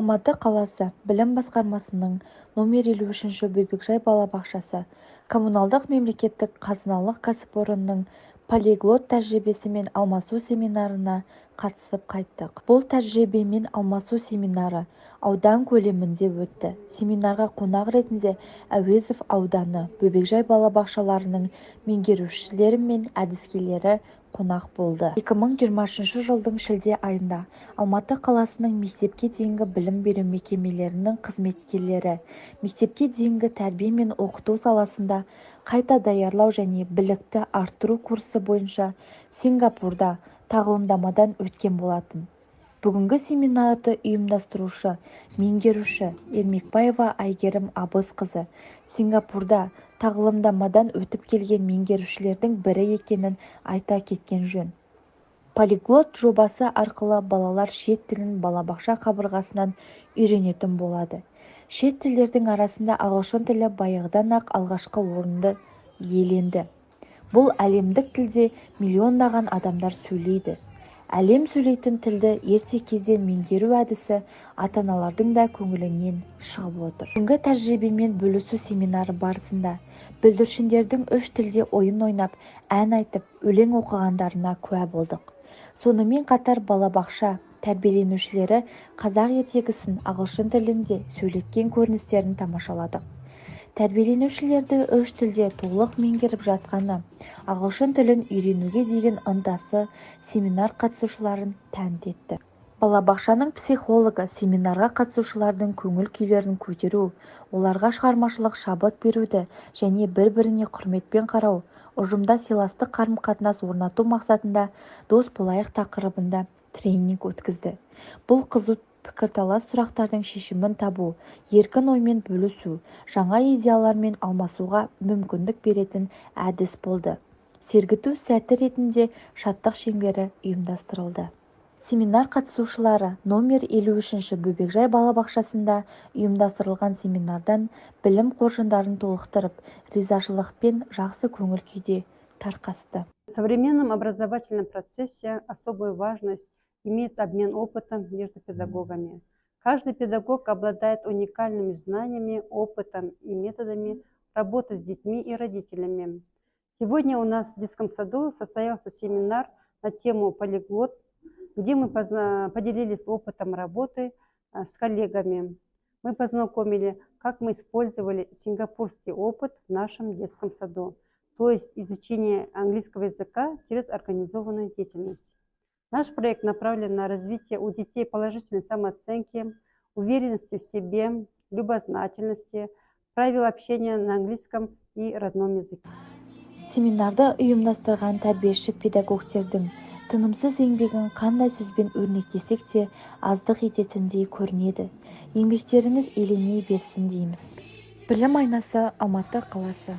Алматы қаласы білім басқармасының номер 53 бөбекжай балабақшасы коммуналдық мемлекеттік қазыналық кәсіпорынның полиглот тәжірибесімен алмасу семинарына қатысып қайттық. Бұл тәжірибемен алмасу семинары аудан көлемінде өтті. Семинарға қонақ ретінде Әуезов ауданы бөбекжай балабақшаларының меңгерушілері мен әдіскерлері қонақ болды. 2023 жылдың шілде айында Алматы қаласының мектепке дейінгі білім беру мекемелерінің қызметкерлері мектепке дейінгі тәрбие мен оқыту саласында қайта даярлау және білікті арттыру курсы бойынша Сингапурда тағылымдамадан өткен болатын. Бүгінгі семинарды ұйымдастырушы, меңгеруші Ермекбаева Айгерім Абысқызы Сингапурда тағылымдамадан өтіп келген меңгерушілердің бірі екенін айта кеткен жөн. Полиглот жобасы арқылы балалар шет тілін балабақша қабырғасынан үйренетін болады. Шет тілдердің арасында ағылшын тілі баяғыдан-ақ алғашқы орынды иеленді. Бұл әлемдік тілде миллиондаған адамдар сөйлейді. Әлем сөйлейтін тілді ерте кезден меңгеру әдісі ата-аналардың да көңілінен шығып отыр. Бүгінгі тәжірибемен бөлісу семинары барысында бүлдіршіндердің 3 тілде ойын ойнап, ән айтып, өлең оқығандарына куә болдық. Сонымен қатар балабақша тәрбиеленушілері қазақ ертегісін ағылшын тілінде сөйлеткен көріністерін тамашаладық. Тәрбиеленушілерді 3 тілде толық меңгеріп жатқаны, ағылшын тілін үйренуге деген ынтасы семинар қатысушыларын тәнті етті. Балабақшаның психологы семинарға қатысушылардың көңіл күйлерін көтеру, оларға шығармашылық шабыт беруді және бір-біріне құрметпен қарау, ұжымда сыйластық қарым-қатынас орнату мақсатында дос болайық тақырыбында тренинг өткізді. Бұл қызу пікірталас сұрақтардың шешімін табу, еркін оймен бөлісу, жаңа идеялармен алмасуға мүмкіндік беретін әдіс болды. Сергіту сәті ретінде шаттық шеңбері ұйымдастырылды. Семинар қатысушылары номер 53 бөбекжай балабақшасында ұйымдастырылған семинардан білім қоржындарын толықтырып, ризашылықпен жақсы көңіл күйде тарқасты. В современном образовательном процессе особую важность имеет обмен опытом между педагогами. Каждый педагог обладает уникальными знаниями, опытом и методами работы с детьми и родителями. Сегодня у нас в детском саду состоялся семинар на тему полиглот, где мы поделились опытом работы с коллегами. Мы познакомили, как мы использовали сингапурский опыт в нашем детском саду, то есть изучение английского языка через организованную деятельность. Наш проект направлен на развитие у детей положительной самооценки, уверенности в себе, любознательности, правил общения на английском и родном языке. Семинарды ұйымдастырған тәрбиеші педагогтердің тынымсыз еңбегін қандай сөзбен өрнектесек те аздық ететіндей көрінеді. Еңбектеріңіз елене берсін дейміз. Білім айнасы Алматы қаласы.